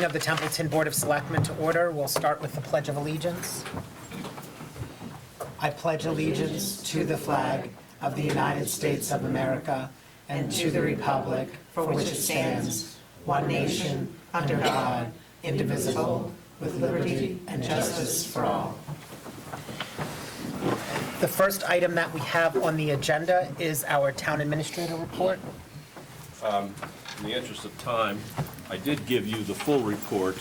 Of the Templeton Board of Selectmen to order. We'll start with the Pledge of Allegiance. I pledge allegiance to the flag of the United States of America and to the republic for which it stands, one nation, under God, indivisible, with liberty and justice for all. The first item that we have on the agenda is our Town Administrator report. In the interest of time, I did give you the full report,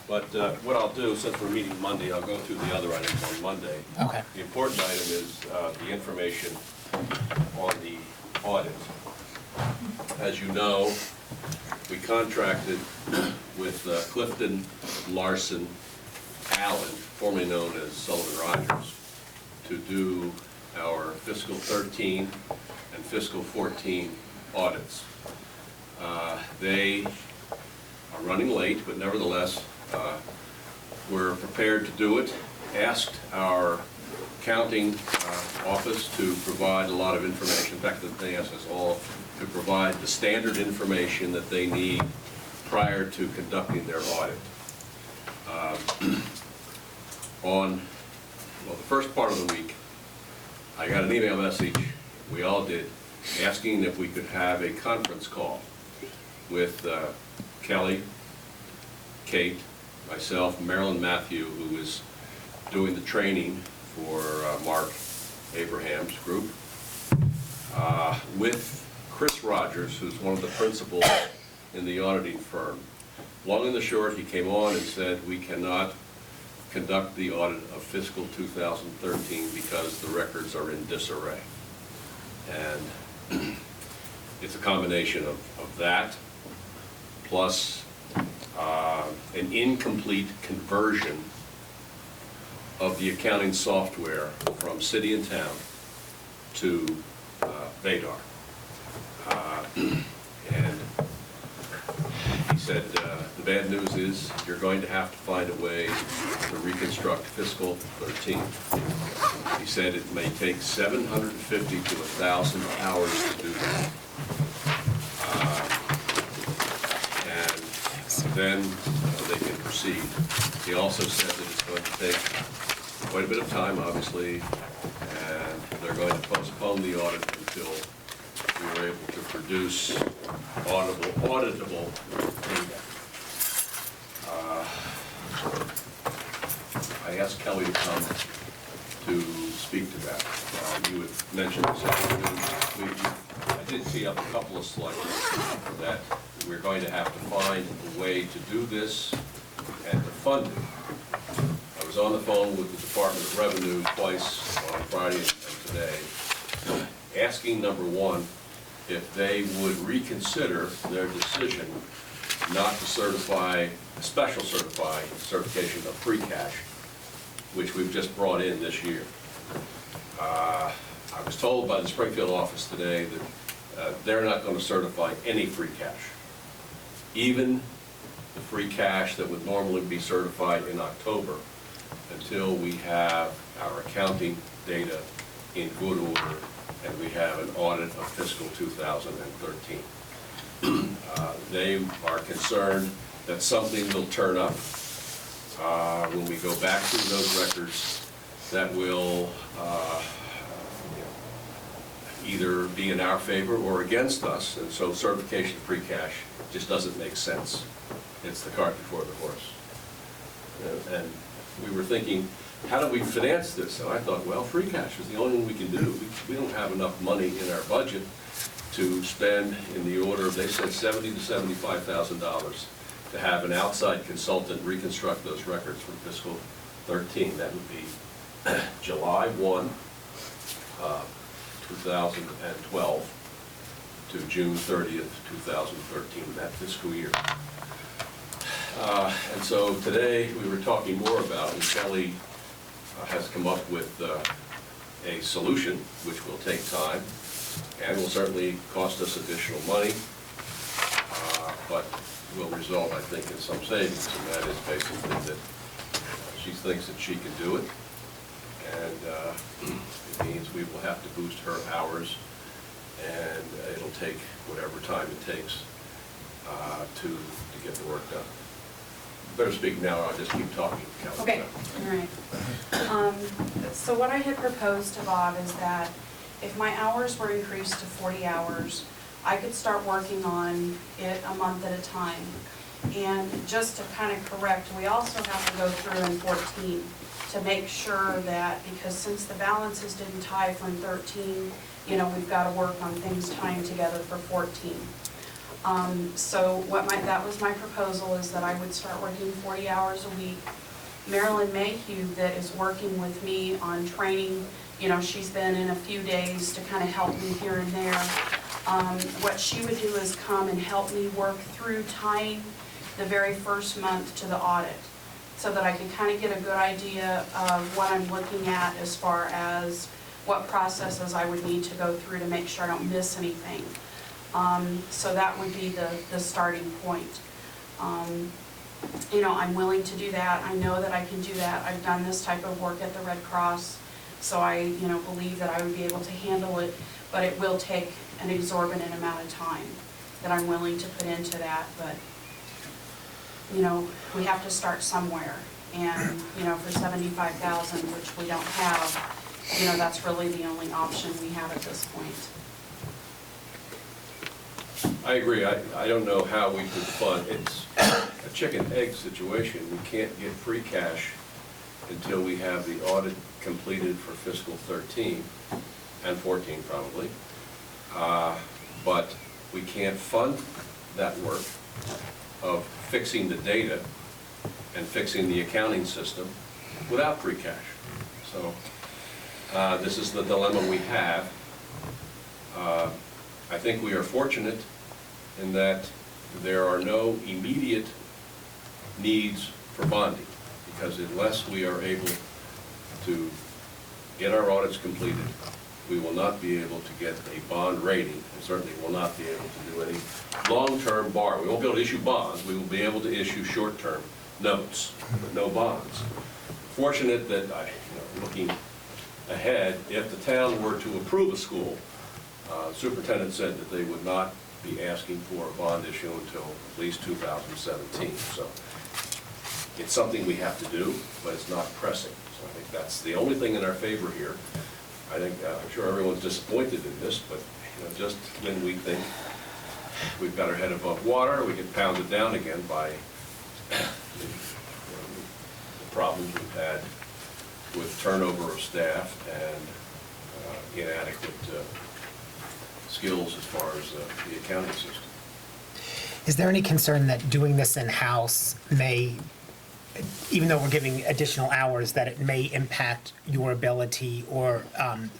but what I'll do, since we're meeting Monday, I'll go through the other items on Monday. Okay. The important item is the information on the audit. As you know, we contracted with Clifton Larson Allen, formerly known as Sullivan Rogers, to do our fiscal 13 and fiscal 14 audits. They are running late, but nevertheless, we're prepared to do it. Asked our accounting office to provide a lot of information. In fact, they asked us all to provide the standard information that they need prior to conducting their audit. On the first part of the week, I got an email message, we all did, asking if we could have a conference call with Kelly, Kate, myself, Marilyn Matthew, who is doing the training for Mark Abraham's group, with Chris Rogers, who's one of the principals in the auditing firm. Long and the short, he came on and said we cannot conduct the audit of fiscal 2013 because the records are in disarray. And it's a combination of that, plus an incomplete conversion of the accounting software from City and Town to Vadar. And he said, the bad news is you're going to have to find a way to reconstruct fiscal 13. He said it may take 750 to 1,000 hours to do that. And then they can proceed. He also said that it's going to take quite a bit of time, obviously, and they're going to postpone the audit until we were able to produce auditable data. I asked Kelly to come to speak to that. You had mentioned this afternoon. I did see up a couple of slides that we're going to have to find a way to do this and to fund it. I was on the phone with the Department of Revenue twice on Friday and today, asking, number one, if they would reconsider their decision not to certify, special certification of free cash, which we've just brought in this year. I was told by the Springfield office today that they're not going to certify any free cash, even the free cash that would normally be certified in October, until we have our accounting data in good order and we have an audit of fiscal 2013. They are concerned that something will turn up when we go back through those records that will either be in our favor or against us, and so certification of free cash just doesn't make sense. It's the cart before the horse. And we were thinking, how do we finance this? And I thought, well, free cash is the only thing we can do. We don't have enough money in our budget to spend in the order of, they said, $70,000 to $75,000 to have an outside consultant reconstruct those records for fiscal 13. That would be July 1, 2012 to June 30th, 2013, that fiscal year. And so today we were talking more about, and Kelly has come up with a solution which will take time and will certainly cost us additional money, but will result, I think, in some savings, and that is basically that she thinks that she can do it, and it means we will have to boost her hours, and it'll take whatever time it takes to get the work done. Better speak now, or I'll just keep talking. Okay, all right. So what I had proposed to Bob is that if my hours were increased to 40 hours, I could start working on it a month at a time. And just to kind of correct, we also have to go through in 14 to make sure that, because since the balances didn't tie from 13, you know, we've got to work on things tying together for 14. So that was my proposal, is that I would start working 40 hours a week. Marilyn Mayhew, that is working with me on training, you know, she's been in a few days to kind of help me here and there. What she would do is come and help me work through tying the very first month to the audit, so that I could kind of get a good idea of what I'm looking at as far as what processes I would need to go through to make sure I don't miss anything. So that would be the starting point. You know, I'm willing to do that. I know that I can do that. I've done this type of work at the Red Cross, so I, you know, believe that I would be able to handle it, but it will take an exorbitant amount of time that I'm willing to put into that. But, you know, we have to start somewhere, and, you know, for $75,000, which we don't have, you know, that's really the only option we have at this point. I agree. I don't know how we could fund, it's a chicken-egg situation. We can't get free cash until we have the audit completed for fiscal 13 and 14 probably. But we can't fund that work of fixing the data and fixing the accounting system without free cash. So this is the dilemma we have. I think we are fortunate in that there are no immediate needs for bonding, because unless we are able to get our audits completed, we will not be able to get a bond rating, and certainly will not be able to do any long-term borrowing. We won't be able to issue bonds. We will be able to issue short-term notes, but no bonds. Fortunate that, looking ahead, if the town were to approve a school, the superintendent said that they would not be asking for a bond issue until at least 2017. So it's something we have to do, but it's not pressing. So I think that's the only thing in our favor here. I think, I'm sure everyone's disappointed in this, but just when we think we've got our head above water, we get pounded down again by the problems we've had with turnover of staff and inadequate skills as far as the accounting system. Is there any concern that doing this in-house may, even though we're giving additional hours, that it may impact your ability or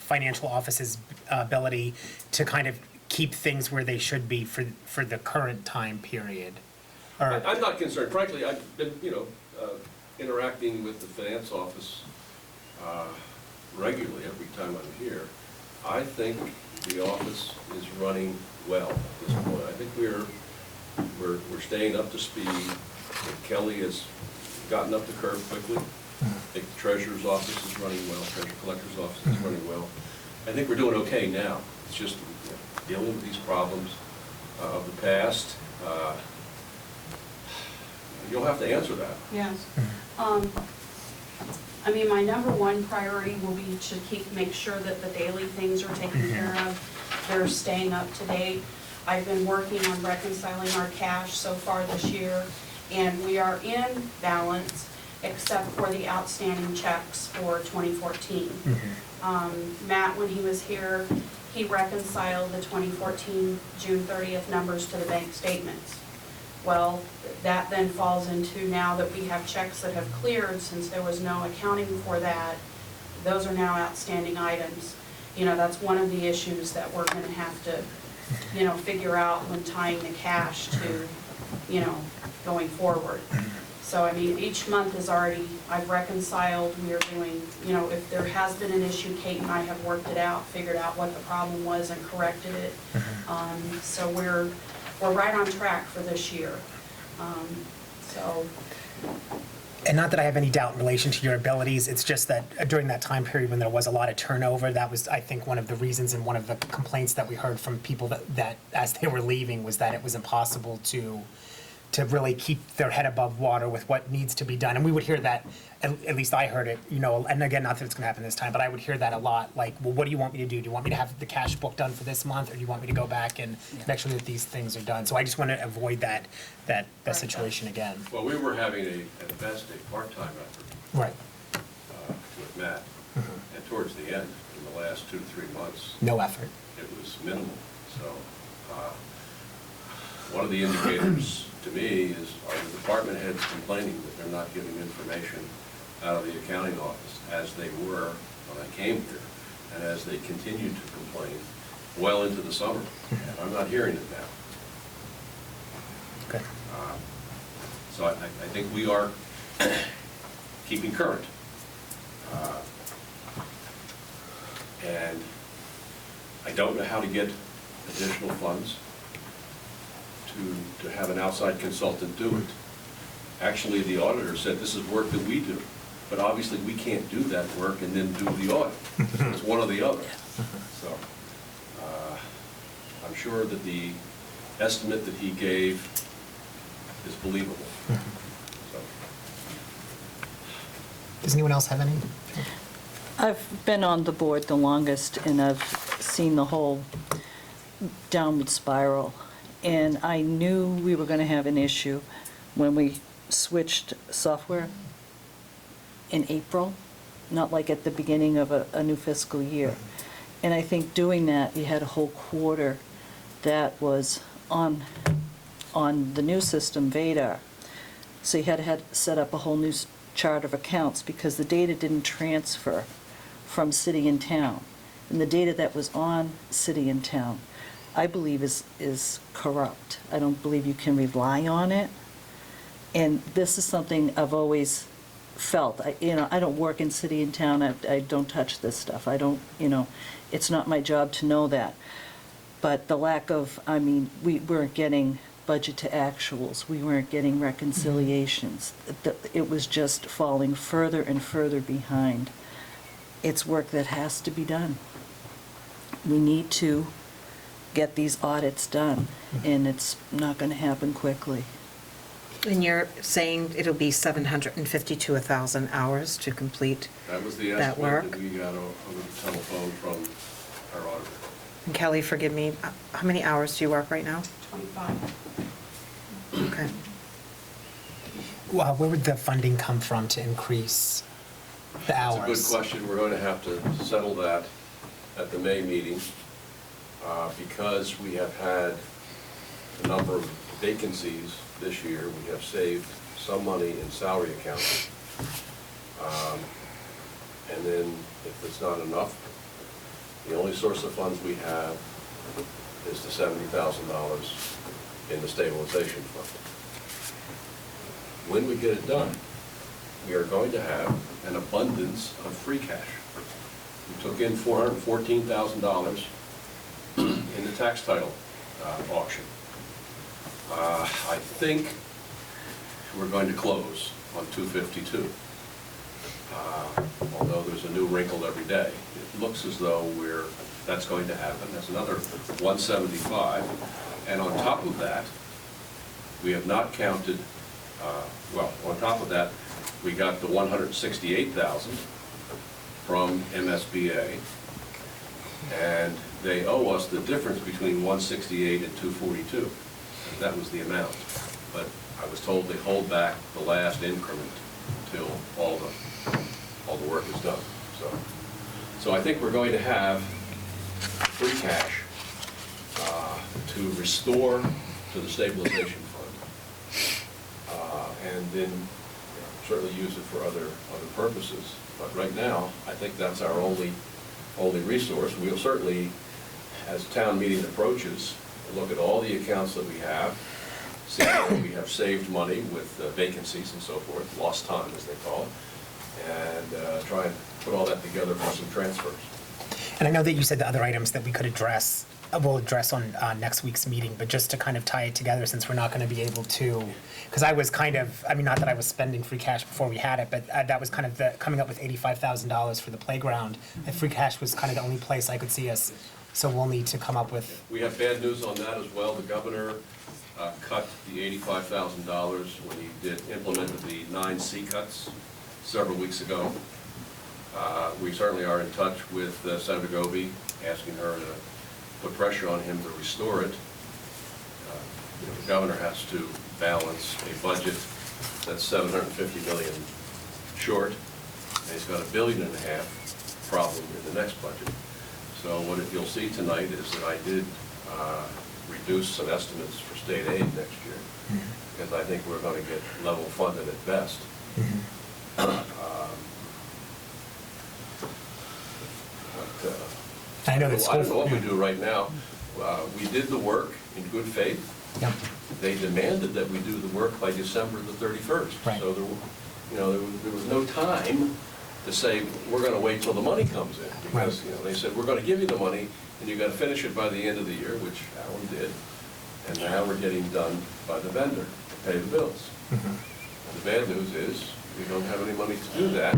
financial office's ability to kind of keep things where they should be for the current time period? Or I'm not concerned. Frankly, I've been, interacting with the finance office regularly every time I'm here. I think the office is running well at this point. I think we're staying up to speed. Kelly has gotten up the curve quickly. I think the treasurer's office is running well. Treasurer collector's office is running well. I think we're doing okay now. It's just dealing with these problems of the past. You'll have to answer that. Yes. I mean, my number one priority will be to make sure that the daily things are taken care of. They're staying up to date. I've been working on reconciling our cash so far this year, and we are in balance except for the outstanding checks for 2014. Matt, when he was here, he reconciled the 2014 June 30th numbers to the bank statements. Well, that then falls into, now that we have checks that have cleared, since there was no accounting for that, those are now outstanding items. That's one of the issues that we're going to have to, figure out when tying the cash to, going forward. So, I mean, each month is already, I've reconciled, we are doing, if there has been an issue, Kate and I have worked it out, figured out what the problem was and corrected it. So we're right on track for this year. So And not that I have any doubt in relation to your abilities, it's just that during that time period when there was a lot of turnover, that was, I think, one of the reasons and one of the complaints that we heard from people that as they were leaving was that it was impossible to really keep their head above water with what needs to be done. And we would hear that, at least I heard it, and again, not that it's gonna happen this time, but I would hear that a lot, like, well, what do you want me to do? Do you want me to have the cash book done for this month, or do you want me to go back and make sure that these things are done? So I just want to avoid that situation again. Well, we were having at best a part-time effort Right. with Matt, and towards the end, in the last 2 to 3 months, No effort. it was minimal. So one of the indicators to me is, are the department heads complaining that they're not getting information out of the accounting office as they were when I came here, and as they continued to complain well into the summer? And I'm not hearing it now. Good. So I think we are keeping current. And I don't know how to get additional funds to have an outside consultant do it. Actually, the auditor said this is work that we do, but obviously we can't do that work and then do the audit. So it's one or the other. So I'm sure that the estimate that he gave is believable. So. Does anyone else have any? I've been on the board the longest, and I've seen the whole downward spiral. And I knew we were going to have an issue when we switched software in April, not like at the beginning of a new fiscal year. And I think doing that, you had a whole quarter that was on the new system, Vadar. So you had to set up a whole new chart of accounts because the data didn't transfer from city and town. And the data that was on city and town, I believe is corrupt. I don't believe you can rely on it. And this is something I've always felt. I don't work in city and town. I don't touch this stuff. I don't, it's not my job to know that. But the lack of, we weren't getting budget to actuals. We weren't getting reconciliations. It was just falling further and further behind. It's work that has to be done. We need to get these audits done, and it's not going to happen quickly. And you're saying it'll be 750 to 1,000 hours to complete That was the that work? estimate that we got over the telephone from our auditor. And Kelly, forgive me, how many hours do you work right now? 25. Okay. Well, where would the funding come from to increase the hours? That's a good question. We're going to have to settle that at the May meeting because we have had a number of vacancies this year. We have saved some money in salary accounts. And then if it's not enough, the only source of funds we have is the $70,000 in the stabilization fund. When we get it done, we are going to have an abundance of free cash. We took in $414,000 in the tax title auction. I think we're going to close on 252. Although there's a new wrinkle every day, it looks as though that's going to happen. That's another 175. And on top of that, we have not counted, on top of that, we got the 168,000 from MSBA, and they owe us the difference between 168 and 242. That was the amount. But I was told they hold back the last increment until all the work is done. So I think we're going to have free cash to restore to the stabilization fund, and then certainly use it for other purposes. But right now, I think that's our only resource. We'll certainly, as town meeting approaches, look at all the accounts that we have, see where we have saved money with vacancies and so forth, lost time as they call it, and try and put all that together for some transfers. And I know that you said the other items that we could address we'll address on next week's meeting, but just to kind of tie it together, since we're not going to be able to, because I was kind of, I mean, not that I was spending free cash before we had it, but that was kind of coming up with $85,000 for the playground. And free cash was kind of the only place I could see us, so we'll need to come up with. We have bad news on that as well. The governor cut the $85,000 when he implemented the 9 C cuts several weeks ago. We certainly are in touch with Senator Goby, asking her to put pressure on him to restore it. The governor has to balance a budget that's $750 million short, and he's got $1.5 billion problem in the next budget. So what you'll see tonight is that I did reduce some estimates for state aid next year, because I think we're going to get level funded at best. I know I that's don't know what we do right now. We did the work in good faith. Yep. They demanded that we do the work by December the 31st. Right. So there was no time to say, we're going to wait till the money comes in. Because they said, we're going to give you the money, and you've got to finish it by the end of the year, which Alan did. And now we're getting done by the vendor to pay the bills. And the bad news is, we don't have any money to do that,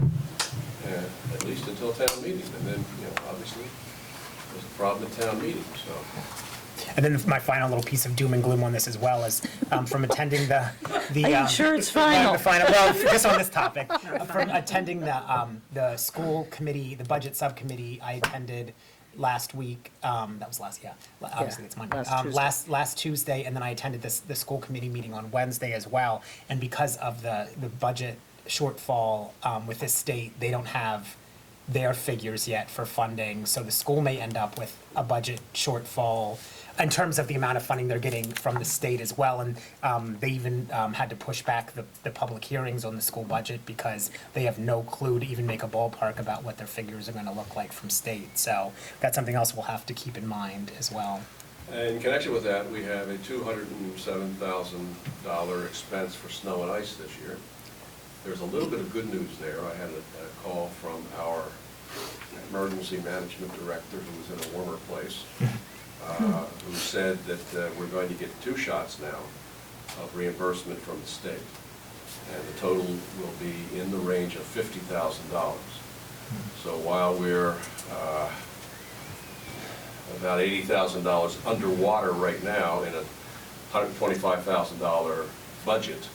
at least until town meeting. And then, obviously, there's a problem at town meeting, so. And then my final little piece of doom and gloom on this as well is from attending the. Are you sure it's final? Well, just on this topic, from attending the school committee, the budget subcommittee, I attended last week. That was obviously it's Monday. Last Tuesday, and then I attended the school committee meeting on Wednesday as well. And because of the budget shortfall with this state, they don't have their figures yet for funding, so the school may end up with a budget shortfall in terms of the amount of funding they're getting from the state as well. And they even had to push back the public hearings on the school budget because they have no clue to even make a ballpark about what their figures are going to look like from state. So that's something else we'll have to keep in mind as well. In connection with that, we have a $207,000 expense for snow and ice this year. There's a little bit of good news there. I had a call from our emergency management director, who was in a warmer place, who said that we're going to get 2 shots now of reimbursement from the state. And the total will be in the range of $50,000. So while we're about $80,000 underwater right now in a $125,000 budget,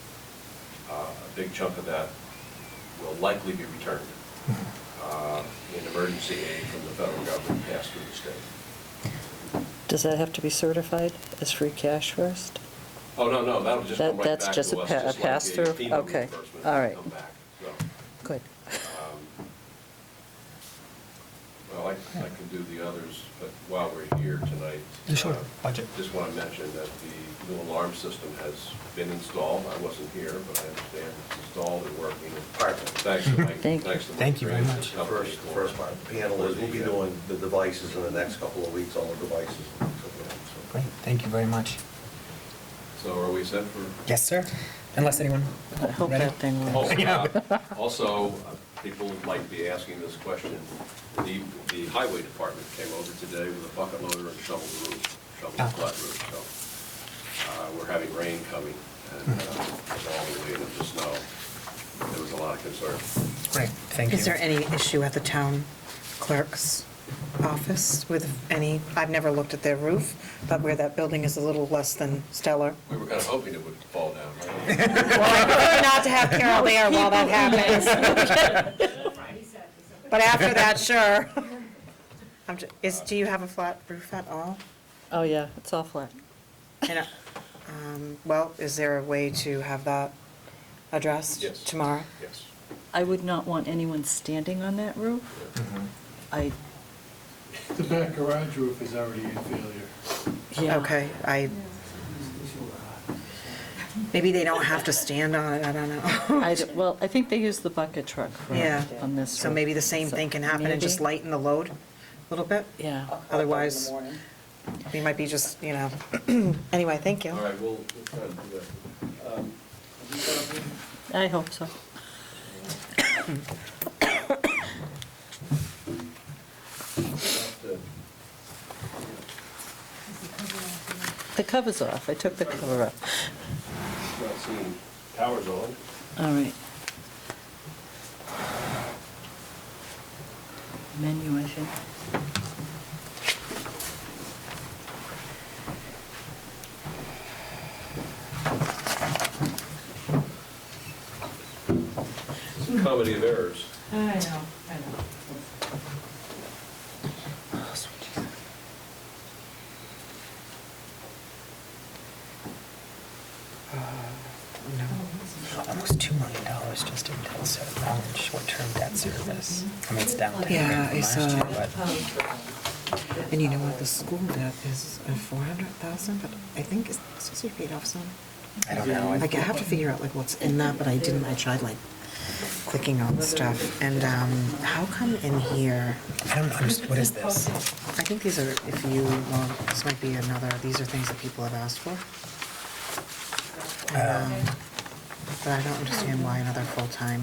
a big chunk of that will likely be returned in emergency aid from the federal government passed through the state. Does that have to be certified as free cash first? Oh, no, that'll just come right back to us. That's just a pass-through? Like a FEMA Okay, reimbursement all will right. come back, so. Good. Well, I can do the others, but while we're here tonight, Sure, budget. just want to mention that the new alarm system has been installed. I wasn't here, but I understand it's installed and working. Thanks to Mike. Thank you very much. The First part, the panel is, we'll be doing the devices in the next couple of weeks, all the devices. Great, thank you very much. So are we set for? Yes, sir. Unless anyone. I hope Ready? that thing works. Also, people might be asking this question. The highway department came over today with a bucket loader and shoveled the roof, shoveled the flat roof. So we're having rain coming, and with all the weight of the snow, there was a lot of concern. Great, thank you. Is there any issue at the town clerk's office with any, I've never looked at their roof, but where that building is a little less than stellar? We were kind of hoping it would fall down, right? Well, I prefer not to have Carol there while that happens. But after that, sure. Do you have a flat roof at all? Oh, yeah, it's all flat. And, well, is there a way to have that addressed Yes. tomorrow? Yes. I would not want anyone standing on that roof. The back garage roof is already in failure. Yeah. Okay, maybe they don't have to stand on it, I don't know. Well, I think they use the bucket truck Yeah. on this So roof. maybe the same thing can happen and just Maybe. lighten the load a little bit? Yeah. Otherwise, we might be just, anyway, thank you. All right, we'll try to do that. Have you got a- I hope so. cover's off. I took the cover off. Not seeing powers on. All right. Menu, I think. It's a comedy of errors. I know. Almost $2 million just in debt service, short-term debt service. I mean, it's down to Yeah, I last saw year, it. but And you know what, the school debt is 400,000, but I think it's supposed to be paid off soon. I don't know. Like, I have to figure out like what's in that, but I didn't, I tried like clicking on stuff, and how come in here, I don't understand, what is this? I think these are, if you, well, this might be another, these are things that people have asked for. But I don't understand why another full-time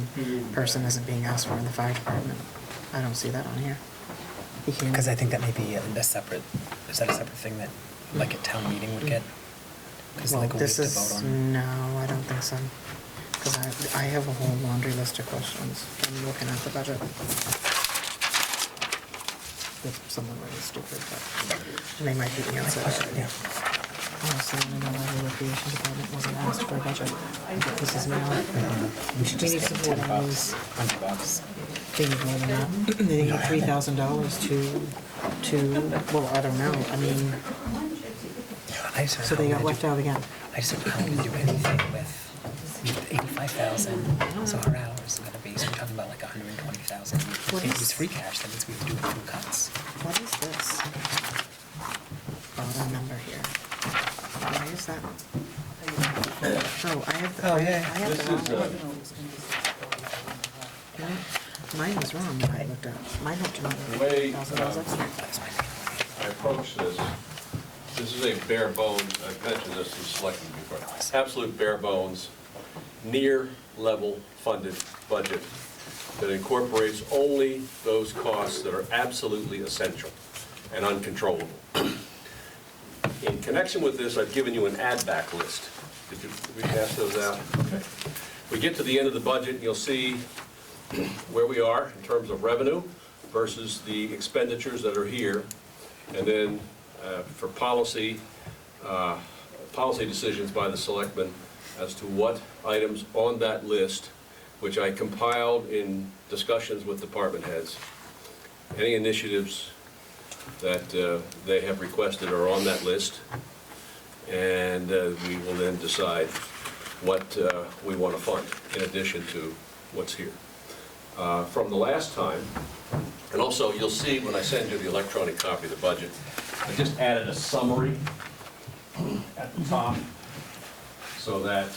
person isn't being asked for in the fire department. I don't see that on here. You can- Because I think that may be a separate, is that a separate thing that, like, a town meeting would get? Because Well, like a week this to is, vote on? no, I don't think so. Because I have a whole laundry list of questions. I'm looking at the budget. If someone really stupid, but they might be the answer. Yeah. Also, I know why the recreation department wasn't asked for a budget. This is now. We should We just need get support on $10, these. $100. They need more than that. They need $3,000 to, well, I don't know, I mean, I just don't so know they how got we left do- out again. I just don't know how we do anything with 85,000, so our hours are gonna be, so we're talking about like 120,000. We What can't is- use free cash, that means we have to do it through cuts. What is this? Bottom number here. Why is that? Oh, I have, Oh, I yeah. have This the is, wrong one. No, mine was wrong that I looked at. Mine had The way, $200,000 extra. That's my opinion. I approach this, this is a bare bones, I've mentioned this to selectmen before, absolute bare bones, near level funded budget that incorporates only those costs that are absolutely essential and uncontrollable. In connection with this, I've given you an add-back list. Did we pass those out? Okay. We get to the end of the budget, you'll see where we are in terms of revenue versus the expenditures that are here. And then for policy decisions by the selectmen as to what items on that list, which I compiled in discussions with department heads, any initiatives that they have requested are on that list. And we will then decide what we want to fund in addition to what's here. From the last time, and also you'll see when I send you the electronic copy of the budget, I just added a summary at the top so that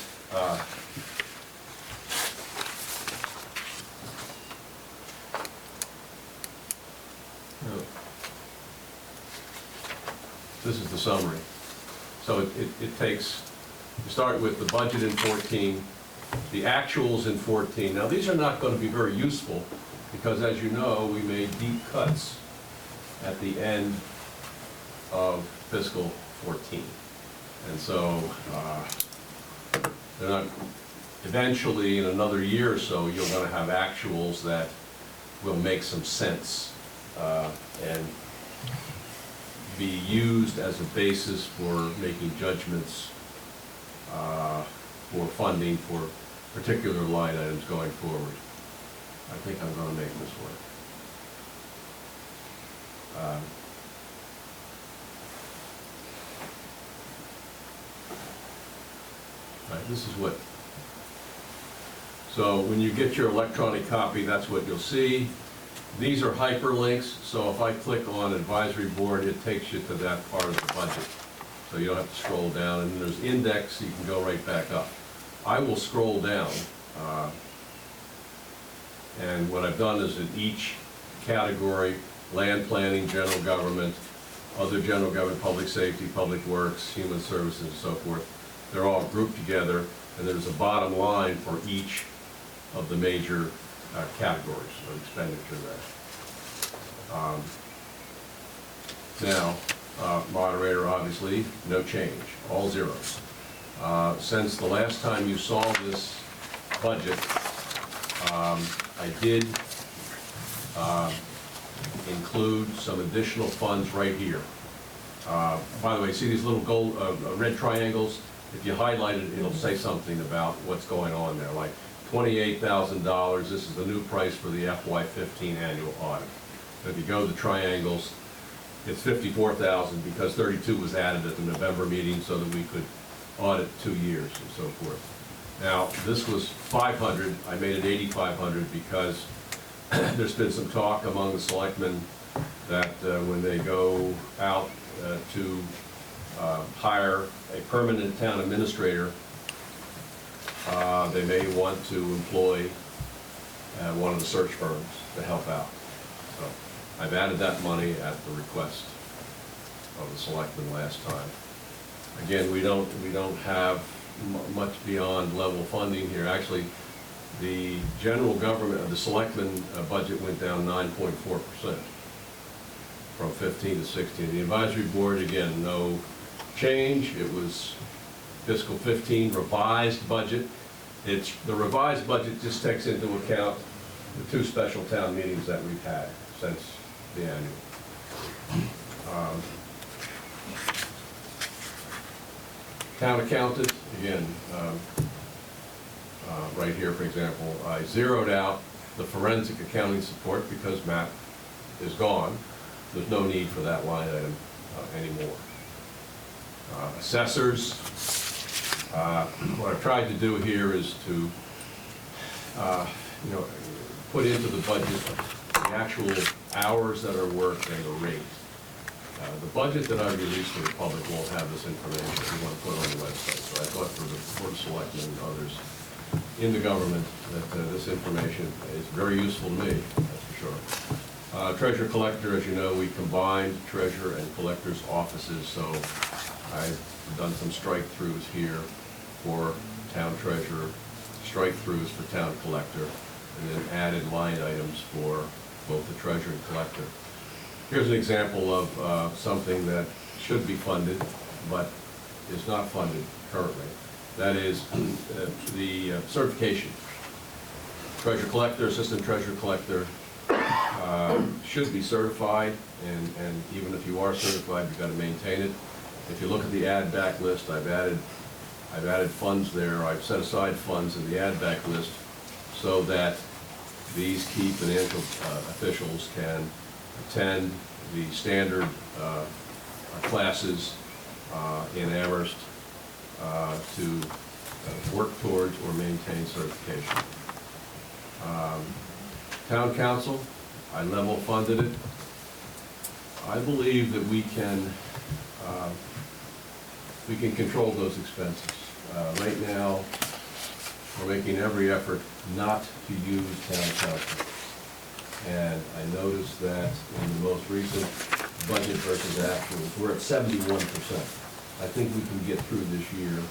this is the summary. So it takes, you start with the budget in 14, the actuals in 14. Now, these are not going to be very useful because, as you know, we made deep cuts at the end of fiscal 14. And so they're not, eventually, in another year or so, you're going to have actuals that will make some sense and be used as a basis for making judgments for funding for particular line items going forward. I think I'm going to make this work. Right, this is what, so when you get your electronic copy, that's what you'll see. These are hyperlinks, so if I click on advisory board, it takes you to that part of the budget. So you don't have to scroll down, and then there's index, so you can go right back up. I will scroll down, and what I've done is in each category, land planning, general government, other general government, public safety, public works, human services, and so forth, they're all grouped together, and there's a bottom line for each of the major categories of expenditure there. Now, moderator, obviously, no change, all zeros. Since the last time you saw this budget, I did include some additional funds right here. By the way, see these little gold, red triangles? If you highlight it, it'll say something about what's going on there, like $28,000, this is the new price for the FY15 annual audit. If you go to the triangles, it's $54,000 because 32 was added at the November meeting so that we could audit 2 years and so forth. Now, this was 500, I made it 8,500 because there's been some talk among the selectmen that when they go out to hire a permanent town administrator, they may want to employ one of the search firms to help out. So I've added that money at the request of the selectmen last time. Again, we don't have much beyond level funding here. Actually, the general government, the selectmen budget went down 9.4% from 15 to 16. The advisory board, again, no change. It was fiscal 15 revised budget. The revised budget just takes into account the 2 special town meetings that we've had since the annual. Town accountant, again, right here, for example, I zeroed out the forensic accounting support because Matt is gone. There's no need for that line item anymore. Assessors, what I've tried to do here is to, put into the budget the actual hours that are worked and the rate. The budget that I released to the public won't have this information if you want to put it on the website. So I thought for the Board of Selectmen and others in the government that this information is very useful to me, that's for sure. Treasurer collector, as you know, we combined treasurer and collector's offices, so I've done some strike-throughs here for town treasurer, strike-throughs for town collector, and then added line items for both the treasurer and collector. Here's an example of something that should be funded, but is not funded currently. That is the certification. Treasurer collector, assistant treasurer collector should be certified, and even if you are certified, you've got to maintain it. If you look at the add back list, I've added funds there. I've set aside funds in the add back list so that these key financial officials can attend the standard classes in Amherst to work towards or maintain certification. Town council, I level funded it. I believe that we can control those expenses. Right now, we're making every effort not to use town council. And I noticed that in the most recent budget versus actuals, we're at 71%. I think we can get through this year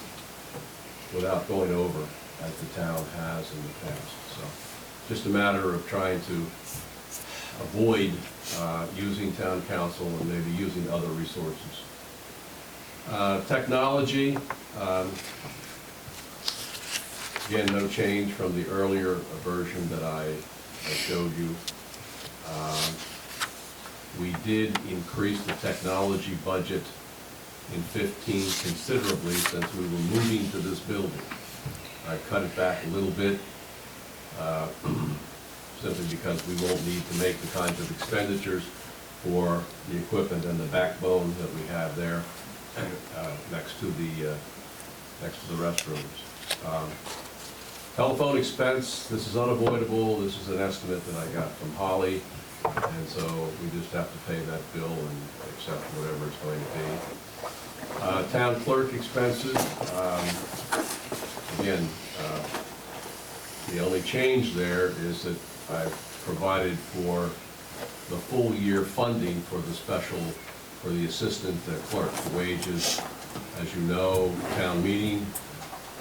without going over as the town has in the past. So just a matter of trying to avoid using town council and maybe using other resources. Technology, again, no change from the earlier version that I showed you. We did increase the technology budget in 15 considerably since we were moving to this building. I cut it back a little bit simply because we won't need to make the kinds of expenditures for the equipment and the backbone that we have there next to the restrooms. Telephone expense, this is unavoidable. This is an estimate that I got from Holly, and so we just have to pay that bill and accept whatever it's going to be. Town clerk expenses, again, the only change there is that I've provided for the full year funding for the assistant clerk wages. As you know, town meeting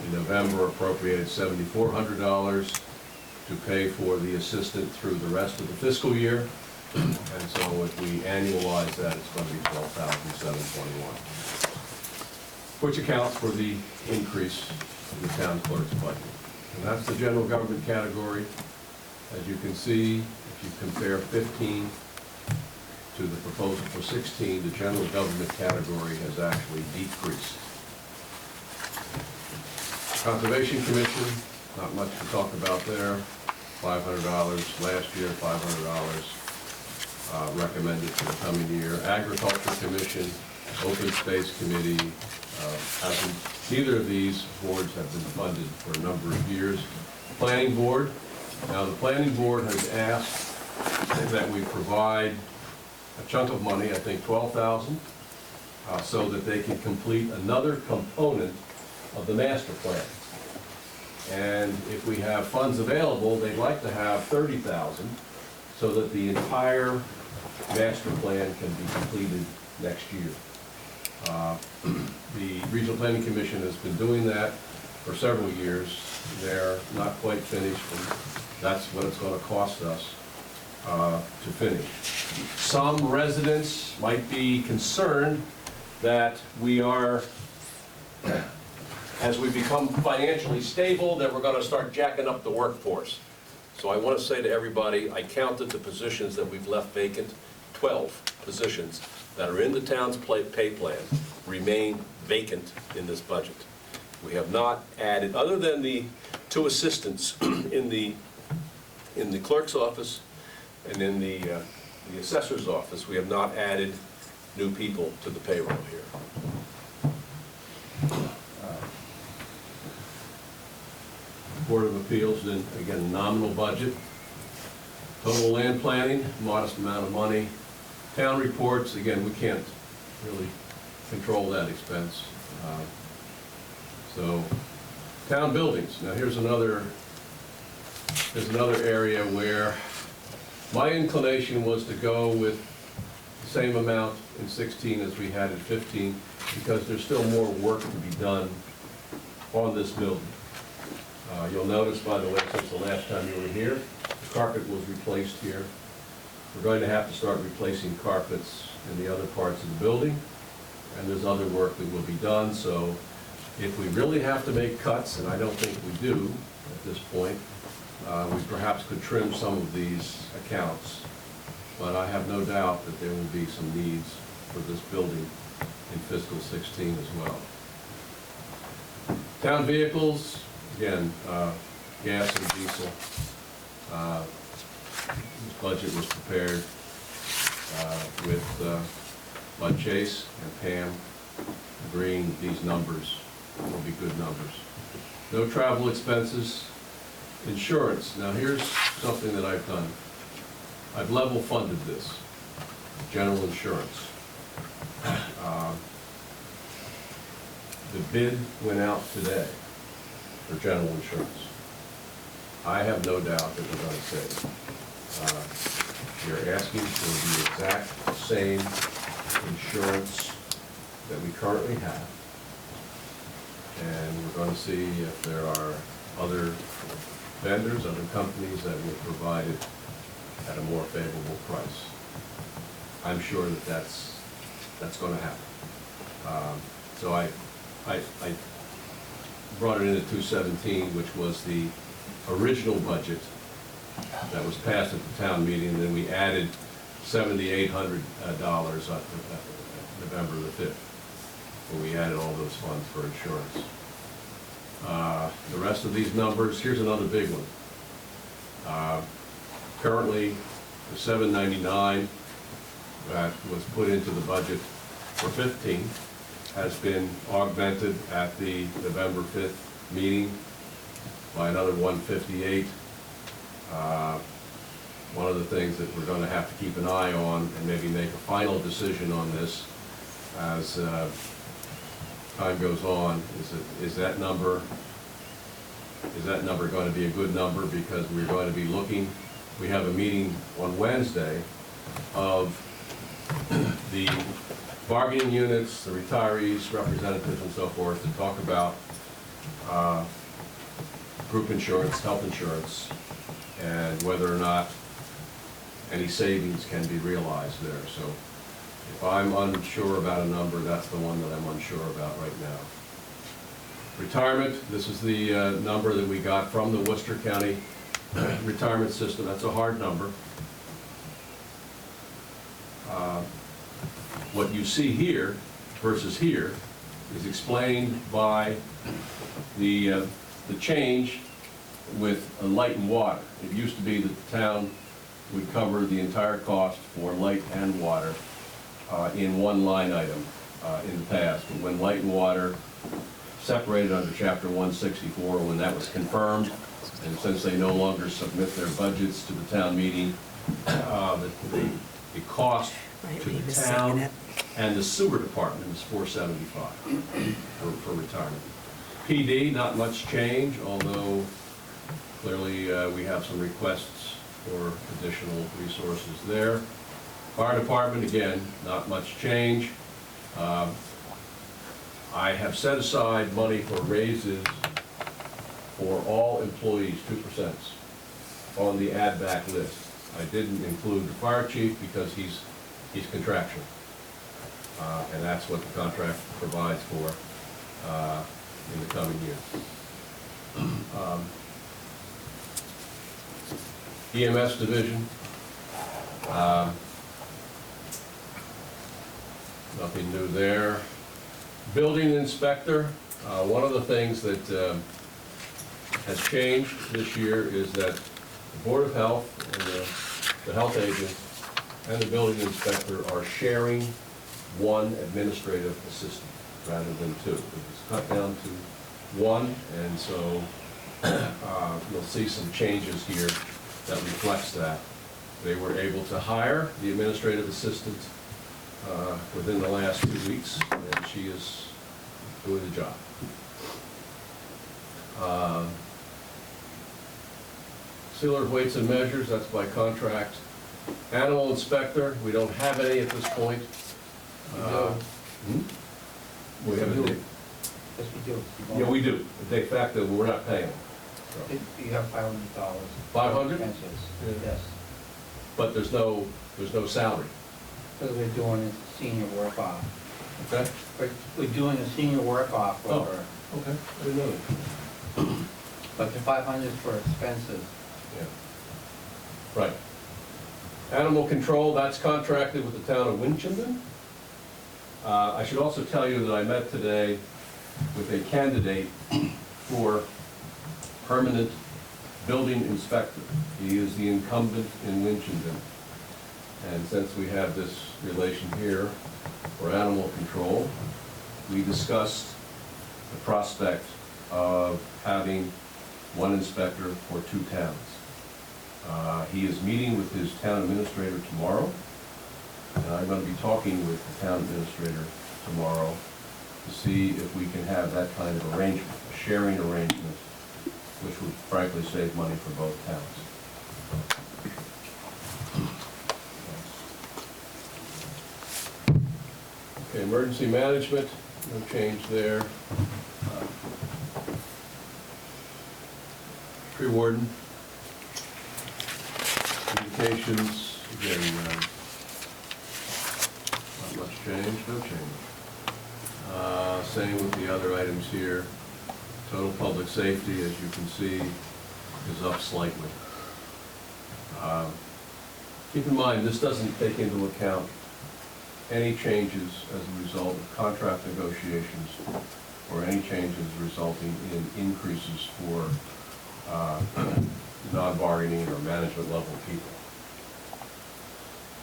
in November appropriated $7,400 to pay for the assistant through the rest of the fiscal year. And so if we annualize that, it's going to be $12,721, which accounts for the increase in the town clerk's budget. And that's the general government category. As you can see, if you compare 15 to the proposal for 16, the general government category has actually decreased. Conservation Commission, not much to talk about there. $500 last year, $500 recommended for the coming year. Agriculture Commission, Open Space Committee, neither of these boards have been funded for a number of years. Planning Board, now the Planning Board has asked that we provide a chunk of money, I think $12,000, so that they can complete another component of the master plan. And if we have funds available, they'd like to have $30,000 so that the entire master plan can be completed next year. The Regional Planning Commission has been doing that for several years. They're not quite finished, and that's what it's going to cost us to finish. Some residents might be concerned that we are, as we become financially stable, that we're going to start jacking up the workforce. So I want to say to everybody, I counted the positions that we've left vacant. 12 positions that are in the town's pay plan remain vacant in this budget. We have not added, other than the 2 assistants in the clerk's office and in the assessor's office, we have not added new people to the payroll here. Board of Appeals, then again, nominal budget. Total land planning, modest amount of money. Town reports, again, we can't really control that expense. So, town buildings. Now here's another area where my inclination was to go with the same amount in 16 as we had in 15, because there's still more work to be done on this building. You'll notice, by the way, since the last time you were here, the carpet was replaced here. We're going to have to start replacing carpets in the other parts of the building, and there's other work that will be done. So if we really have to make cuts, and I don't think we do at this point, we perhaps could trim some of these accounts. But I have no doubt that there will be some needs for this building in fiscal 16 as well. Town vehicles, again, gas and diesel. This budget was prepared by Chase and Pam, agreeing these numbers will be good numbers. No travel expenses. Insurance. Now here's something that I've done. I've level funded this, general insurance. The bid went out today for general insurance. I have no doubt that we're going to save. We're asking for the exact same insurance that we currently have. And we're going to see if there are other vendors, other companies that will provide it at a more favorable price. I'm sure that that's going to happen. So I brought it in at 217, which was the original budget that was passed at the town meeting, and then we added $7,800 on November the 5th, when we added all those funds for insurance. The rest of these numbers, here's another big one. Currently, the $799 that was put into the budget for 15 has been augmented at the November 5th meeting by another 158. One of the things that we're going to have to keep an eye on and maybe make a final decision on this as time goes on is that number going to be a good number, because we're going to be looking, we have a meeting on Wednesday of the bargaining units, the retirees, representatives and so forth, to talk about group insurance, health insurance, and whether or not any savings can be realized there. So if I'm unsure about a number, that's the one that I'm unsure about right now. Retirement, this is the number that we got from the Worcester County retirement system. That's a hard number. What you see here versus here is explained by the change with light and water. It used to be that the town would cover the entire cost for light and water in one line item in the past. But when light and water separated under Chapter 164, when that was confirmed, and since they no longer submit their budgets to the town meeting, the cost to the town and the sewer department is $475 for retirement. PD, not much change, although clearly we have some requests for additional resources there. Fire department, again, not much change. I have set aside money for raises for all employees, 2%, on the add-back list. I didn't include the fire chief because he's contractual. And that's what the contract provides for in the coming year. EMS division, nothing new there. Building inspector, one of the things that has changed this year is that the Board of Health and the health agent and the building inspector are sharing one administrative assistant rather than two. It was cut down to one, and so you'll see some changes here that reflects that. They were able to hire the administrative assistant within the last 2 weeks, and she is doing the job. Sealer of weights and measures, that's by contract. Animal inspector, we don't have any at this point. We have a de Yes, we do. yeah, we do. De facto, we're not paying them. So. You have $500. 500? Expenses, Yeah. yes. But there's no salary. So we're doing a senior work off. Okay? We're doing a senior work off for Oh. her, Okay. I didn't know that. but the 500 for expenses. Yeah. Right. Animal control, that's contracted with the town of Winchenden. I should also tell you that I met today with a candidate for permanent building inspector. He is the incumbent in Winchenden. And since we have this relation here for animal control, we discussed the prospect of having one inspector for 2 towns. He is meeting with his town administrator tomorrow, and I'm going to be talking with the town administrator tomorrow to see if we can have that kind of arrangement, a sharing arrangement, which would frankly save money for both towns. Okay, emergency management, no change there. Tree warden. Communications, again, not much change, no change. Same with the other items here. Total public safety, as you can see, is up slightly. Keep in mind, this doesn't take into account any changes as a result of contract negotiations or any changes resulting in increases for non-bargaining or management level people.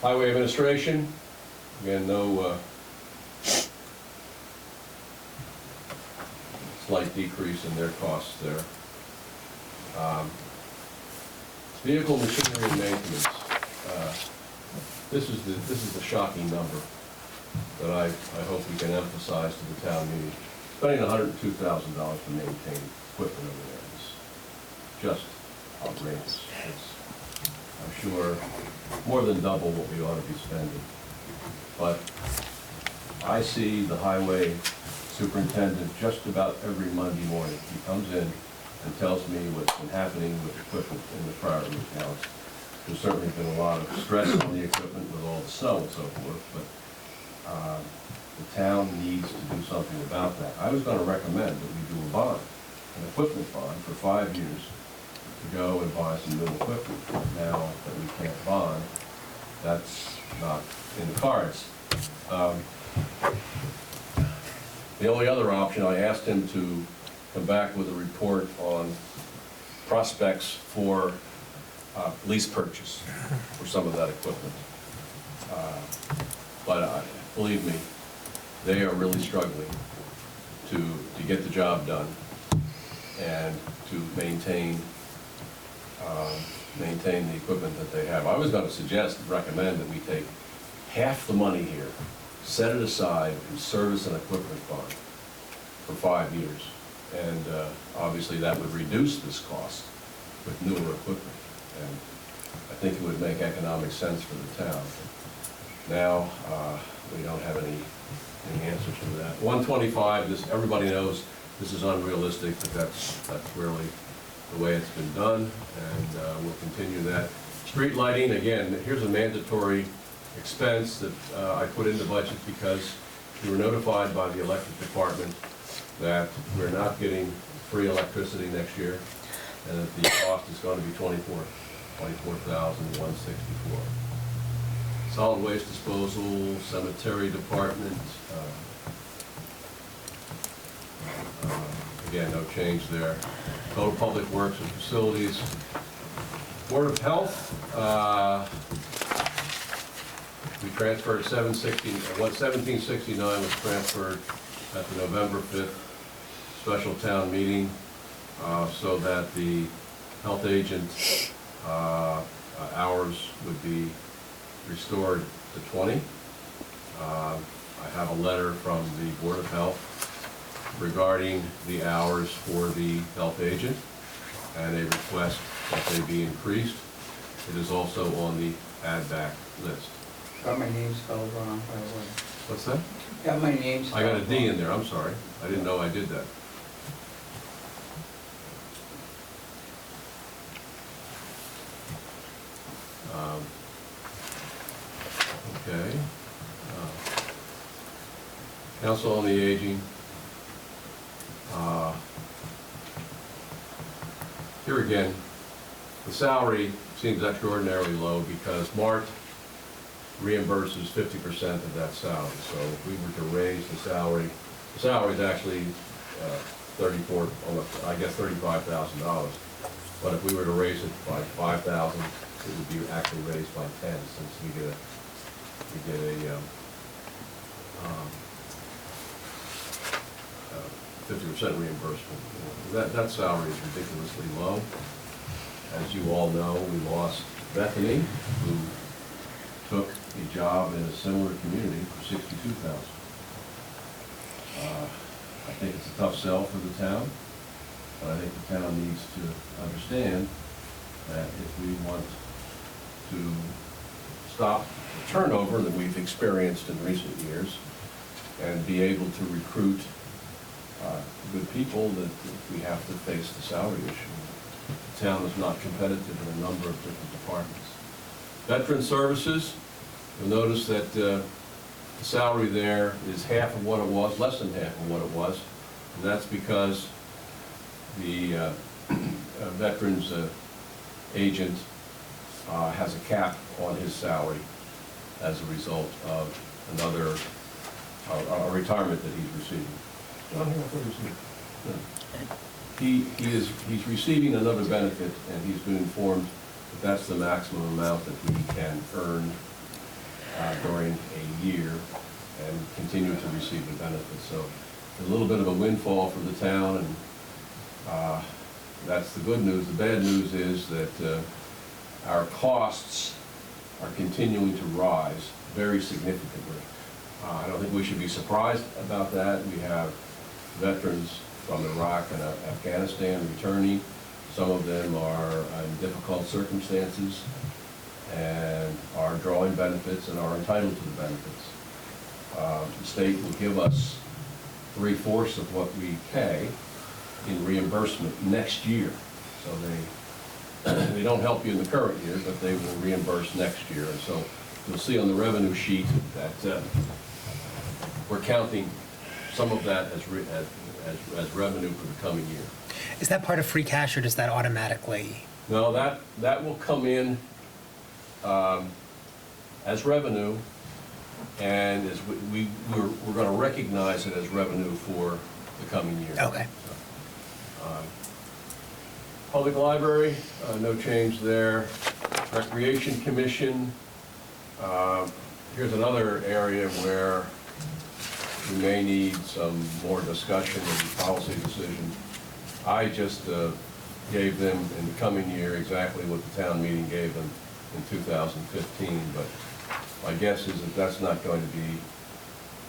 Highway administration, again, no slight decrease in their costs there. Vehicle machinery and maintenance. This is the shocking number that I hope we can emphasize to the town meeting. Spending $102,000 to maintain equipment over there is just outrageous. It's, I'm sure, more than double what we ought to be spending. But I see the highway superintendent just about every Monday morning. He comes in and tells me what's been happening with equipment in the prior accounts. There's certainly been a lot of stress on the equipment with all the snow and so forth, but the town needs to do something about that. I was gonna recommend that we do a bond, an equipment bond for 5 years to go and buy some new equipment. Now that we can't bond, that's not in the cards. The only other option, I asked him to come back with a report on prospects for lease purchase for some of that equipment. But believe me, they are really struggling to get the job done and to maintain the equipment that they have. I was going to recommend that we take half the money here, set it aside, and service an equipment fund for 5 years. And obviously that would reduce this cost with newer equipment. And I think it would make economic sense for the town. Now, we don't have any answers to that. 125, everybody knows this is unrealistic, but that's really the way it's been done, and we'll continue that. Street lighting, again, here's a mandatory expense that I put in the budget because we were notified by the electric department that we're not getting free electricity next year, and that the cost is going to be $24,164. Solid waste disposal, cemetery department, again, no change there. Total public works and facilities. Board of Health, we transferred 1769 was transferred at the November 5th special town meeting, so that the health agent hours would be restored to 20. I have a letter from the Board of Health regarding the hours for the health agent and a request that they be increased. It is also on the add-back list. Got my name spelled wrong, by the way. What's that? Got my name spelled I got a D in wrong. there, I'm sorry. I didn't know I did that. Okay. Council on the Aging. Here again, the salary seems extraordinarily low because Mart reimburses 50% of that salary. So if we were to raise the salary is actually $35,000. But if we were to raise it by $5,000, it would be actually raised by 10, since we get a 50% reimbursement. That salary is ridiculously low. As you all know, we lost Bethany, who took a job in a similar community for $62,000. I think it's a tough sell for the town, but I think the town needs to understand that if we want to stop the turnover that we've experienced in recent years and be able to recruit good people, that we have to face the salary issue. The town is not competitive in a number of different departments. Veteran services, you'll notice that the salary there is half of what it was, less than half of what it was, and that's because the veterans agent has a cap on his salary as a result of another a retirement that he's receiving. He's receiving another benefit, and he's been informed that that's the maximum amount that we can earn during a year and continue to receive the benefit. So a little bit of a windfall for the town, and that's the good news. The bad news is that our costs are continuing to rise very significantly. I don't think we should be surprised about that. We have veterans from Iraq and Afghanistan returning. Some of them are in difficult circumstances and are drawing benefits and are entitled to the benefits. The state will give us 3/4 of what we pay in reimbursement next year. So They don't help you in the current year, but they will reimburse next year. And so you'll see on the revenue sheet that we're counting some of that as revenue for the coming year. Is that part of free cash, or does that automatically? No, that will come in as revenue, and as we're going to recognize it as revenue for the coming year. Okay. Public Library, no change there. Recreation Commission, here's another area where we may need some more discussion and policy decision. I just gave them in the coming year exactly what the town meeting gave them in 2015, but my guess is that that's not going to be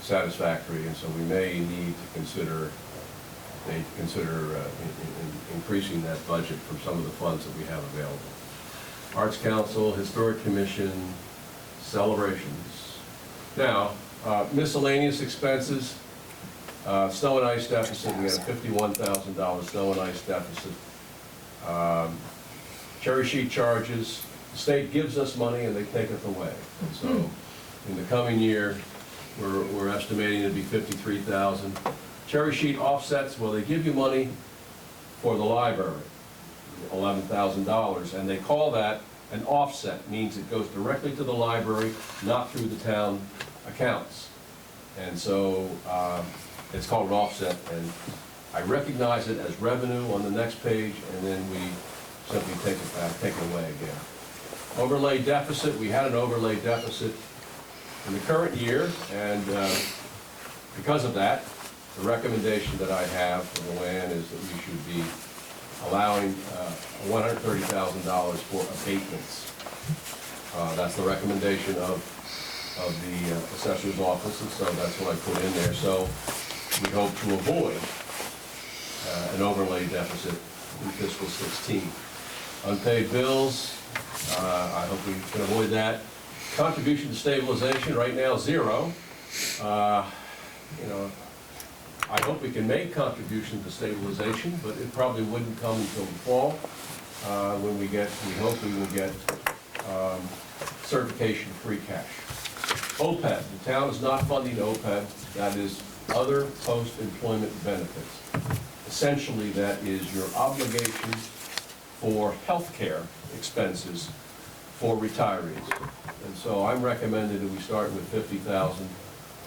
satisfactory, and so we may need to consider increasing that budget from some of the funds that we have available. Arts Council, Historic Commission, celebrations. Now, miscellaneous expenses, snow and ice deficit, we had a $51,000 snow and ice deficit. Cherry sheet charges, the state gives us money and they take it away. And so in the coming year, we're estimating it'd be $53,000. Cherry sheet offsets, well, they give you money for the library, $11,000, and they call that an offset, means it goes directly to the library, not through the town accounts. And so it's called an offset, and I recognize it as revenue on the next page, and then we simply take it back, take it away again. Overlay deficit, we had an overlay deficit in the current year, and because of that, the recommendation that I have for Luann is that we should be allowing $130,000 for abatements. That's the recommendation of the assessor's office, and so that's what I put in there. So we hope to avoid an overlay deficit in fiscal 16. Unpaid bills, I hope we can avoid that. Contribution to stabilization, right now, 0. You know, I hope we can make contribution to stabilization, but it probably wouldn't come until the fall, when we hope we will get certification of free cash. OPEB, the town is not funding OPEB, that is other post-employment benefits. Essentially, that is your obligation for health care expenses for retirees. And so I'm recommending that we start with $50,000.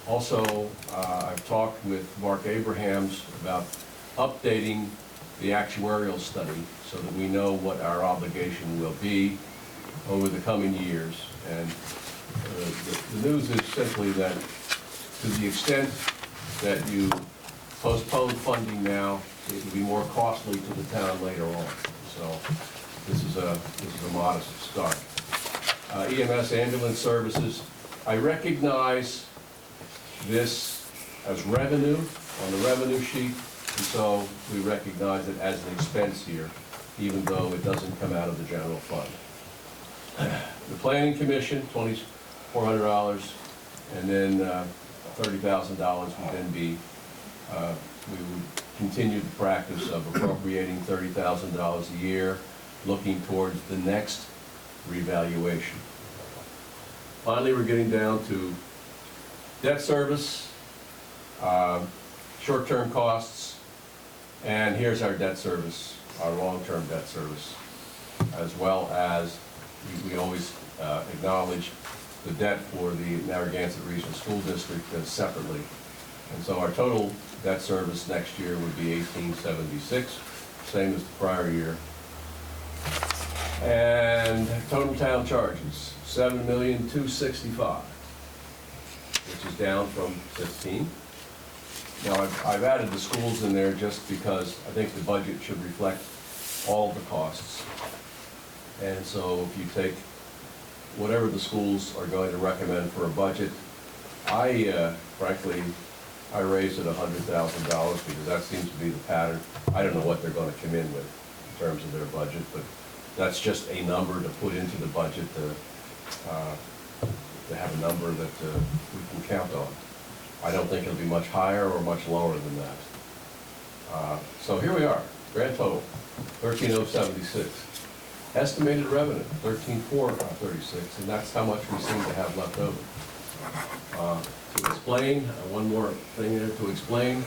Also, I've talked with Mark Abrahams about updating the actuarial study so that we know what our obligation will be over the coming years. And the news is simply that to the extent that you postpone funding now, it will be more costly to the town later on. So this is a modest start. EMS ambulance services, I recognize this as revenue on the revenue sheet, and so we recognize it as an expense here, even though it doesn't come out of the general fund. The Planning Commission, $2,400, and then $30,000 would then be, we would continue the practice of appropriating $30,000 a year, looking towards the next revaluation. Finally, we're getting down to debt service, short-term costs, and here's our debt service, our long-term debt service, as well as we always acknowledge the debt for the Narragansett Regional School District separately. And so our total debt service next year would be $1,876, same as the prior year. And total town charges, $7,265,000, which is down from 15. Now, I've added the schools in there just because I think the budget should reflect all the costs. And so if you take whatever the schools are going to recommend for a budget, frankly, I raised it $100,000 because that seems to be the pattern. I don't know what they're going to come in with in terms of their budget, but that's just a number to put into the budget to have a number that we can count on. I don't think it'll be much higher or much lower than that. So here we are, grand total, $13,076. Estimated revenue, 13,436, and that's how much we seem to have left over. To explain, one more thing there, to explain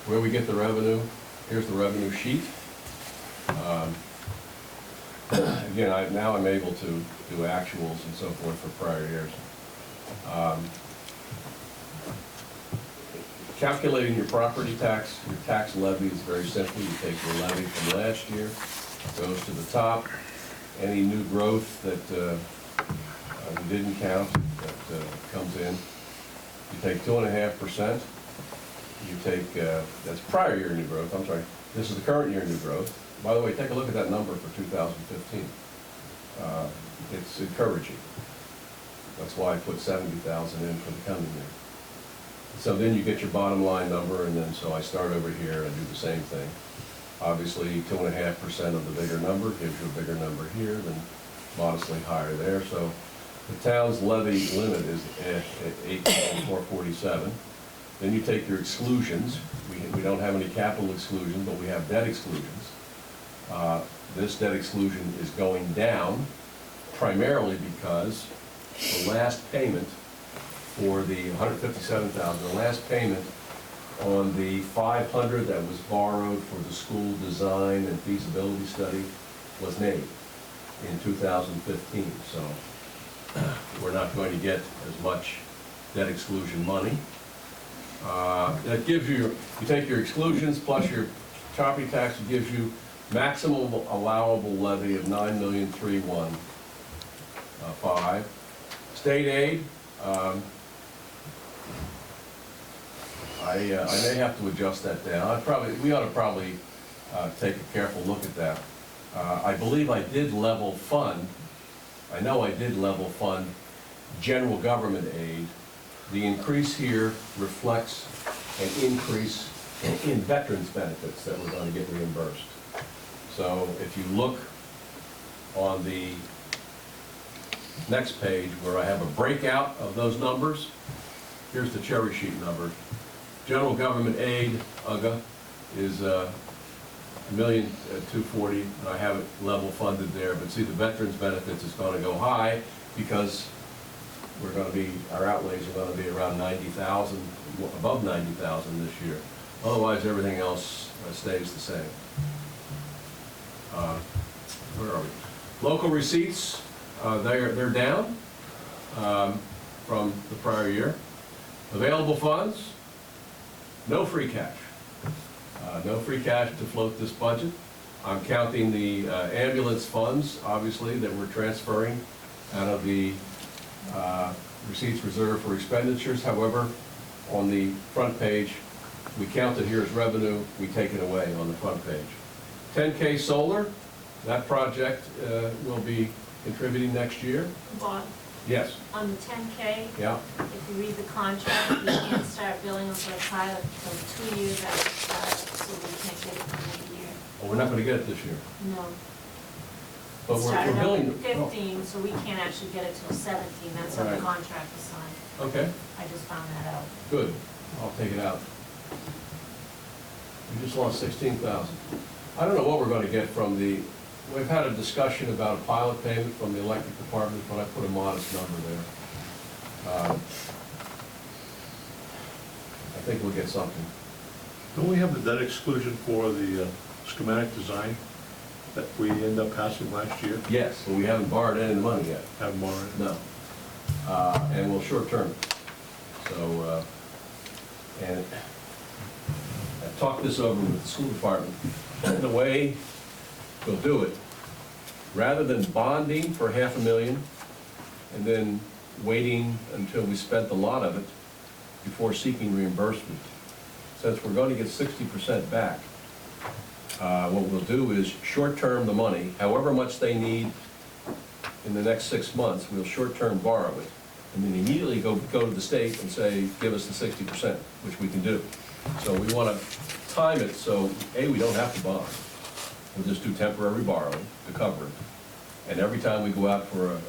where we get the revenue, here's the revenue sheet. Again, now I'm able to do actuals and so forth for prior years. Calculating your property tax, your tax levy is very simple. You take your levy from last year, goes to the top. Any new growth that we didn't count that comes in, you take 2.5%. You take, that's prior year new growth, I'm sorry, this is the current year new growth. By the way, take a look at that number for 2015. It's encouraging. That's why I put 70,000 in for the coming year. So then you get your bottom line number, and then so I start over here and do the same thing. Obviously, 2.5% of the bigger number gives you a bigger number here, then modestly higher there. So the town's levy limit is at 8,447. Then you take your exclusions. We don't have any capital exclusions, but we have debt exclusions. This debt exclusion is going down primarily because the last payment for the $157,000, the last payment on the $500 that was borrowed for the school design and feasibility study was made in 2015. So we're not going to get as much debt exclusion money. That gives you, you take your exclusions plus your property tax, it gives you maximum allowable levy of $9,315,000. State aid, I may have to adjust that down. We ought to probably take a careful look at that. I believe I did level fund. I know I did level fund general government aid. The increase here reflects an increase in veterans benefits that we're going to get reimbursed. So if you look on the next page where I have a breakout of those numbers, here's the cherry sheet number. General government aid, UGA, is $1,240,000, and I have it level funded there. But see, the veterans benefits is going to go high because we're going to be, our outlays are going to be around 90,000, above 90,000 this year. Otherwise, everything else stays the same. Where are we? Local receipts, they're down from the prior year. Available funds, no free cash. No free cash to float this budget. I'm counting the ambulance funds, obviously, that we're transferring out of the receipts reserved for expenditures. However, on the front page, we count it here as revenue, we take it away on the front page. 10K solar, that project will be contributing next year. Bob, Yes. on the 10K, Yeah. if you read the contract, you can't start billing them for a pilot until 2 years after start, so we can't get it for the year. Well, we're not going to get it this year. No. But It we're started out billing. in 15, so we can't actually get it till 17. That's how the Right. contract is signed. Okay, I just found that out. good. I'll take it out. We just lost 16,000. I don't know what we're going to get from the, we've had a discussion about a pilot payment from the electric department, but I put a modest number there. I think we'll get something. Don't we have the debt exclusion for the schematic design that we ended up passing last year? Yes, but we haven't borrowed any of the money yet. Have more in it? No. And we'll short term it. So, and I've talked this over with the school department. The way we'll do it, rather than bonding for $500,000 and then waiting until we spent a lot of it before seeking reimbursement, since we're going to get 60% back, what we'll do is short-term the money, however much they need in the next 6 months, we'll short-term borrow it, and then immediately go to the state and say, give us the 60%, which we can do. So we want to time it so, A, we don't have to bond. We'll just do temporary borrowing to cover it. And every time we go out for a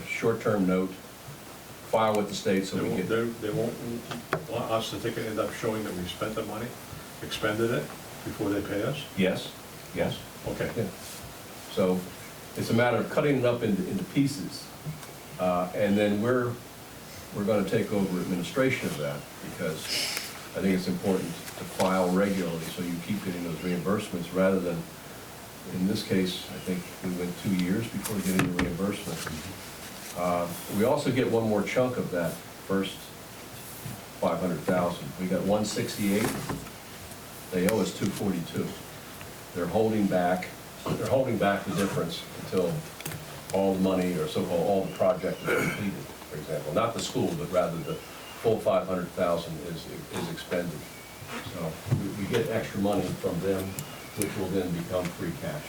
short-term note, file with the state so we get. They won't want us to take it, end up showing that we spent the money, expended it, before they pay us? Yes, yes. Okay. Yeah. So it's a matter of cutting it up into pieces. And then we're gonna take over administration of that, because I think it's important to file regularly, so you keep getting those reimbursements, rather than, in this case, I think we went 2 years before getting the reimbursement. We also get one more chunk of that first 500,000. We got 168, they owe us 242. They're holding back the difference until all the money, or so-called all the project is completed, for example. Not the school, but rather the full 500,000 is expended. So we get extra money from them, which will then become free cash.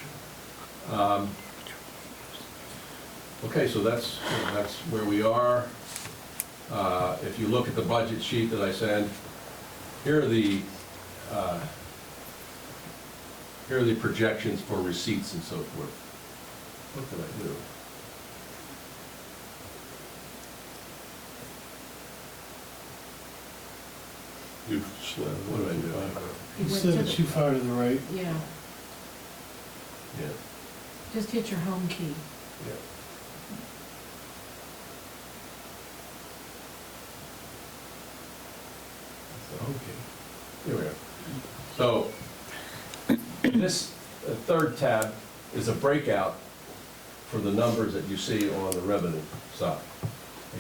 Okay, so that's where we are. If you look at the budget sheet that I sent, here are the projections for receipts and so forth. What did I do? What did I do? You said it too far to the right. Yeah, Yeah. just hit your home key. Yeah. Okay, here we are. So, this third tab is a breakout for the numbers that you see on the revenue side.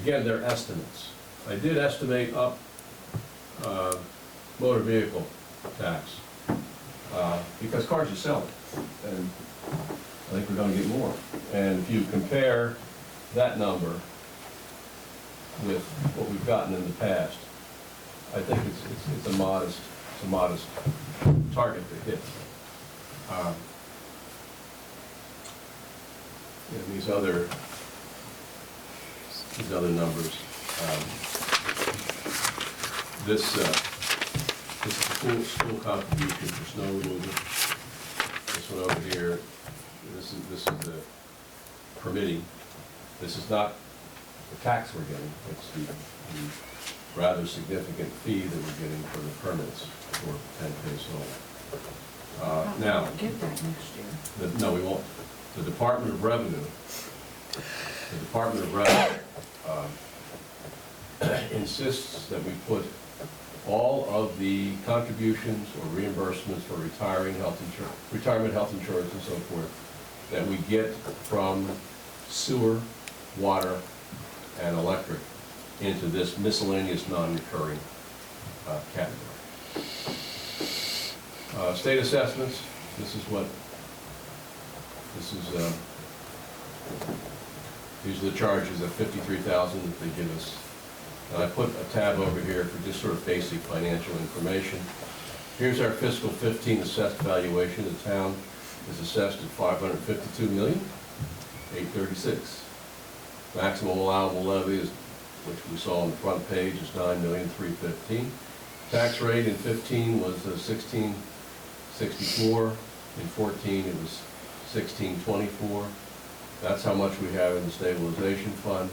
Again, they're estimates. I did estimate up motor vehicle tax, because cars are selling, and I think we're gonna get more. And if you compare that number with what we've gotten in the past, I think it's a modest target to hit. And these other numbers, this is the school contribution for snow removal. This one over here, this is the permitting. This is not the tax we're getting, it's the rather significant fee that we're getting for the permits for 10K solar. Now, Get that next year. no, we won't. The Department of Revenue insists that we put all of the contributions or reimbursements for retirement health insurance and so forth that we get from sewer, water, and electric into this miscellaneous non-recurring category. State assessments, these are the charges of $53,000 that they give us. And I put a tab over here for just sort of basic financial information. Here's our fiscal 15 assessed valuation. The town is assessed at $552,836,000. Maximum allowable levy is, which we saw on the front page, is $9,315,000. Tax rate in 15 was 16.64. In 14 it was 16.24. That's how much we have in the stabilization fund.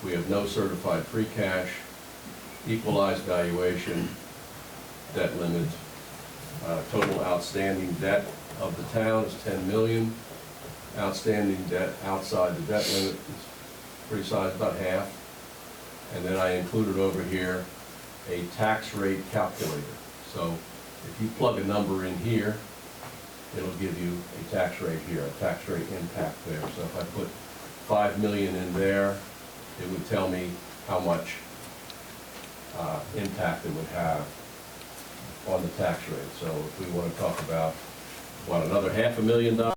We have no certified free cash, equalized valuation, debt limit. Total outstanding debt of the town is $10 million. Outstanding debt outside the debt limit is pretty sized, about half. And then I included over here a tax rate calculator. So if you plug a number in here, it'll give you a tax rate here, a tax rate impact there. So if I put 5 million in there, it would tell me how much impact it would have on the tax rate. So if we want to talk about, what, another $500,000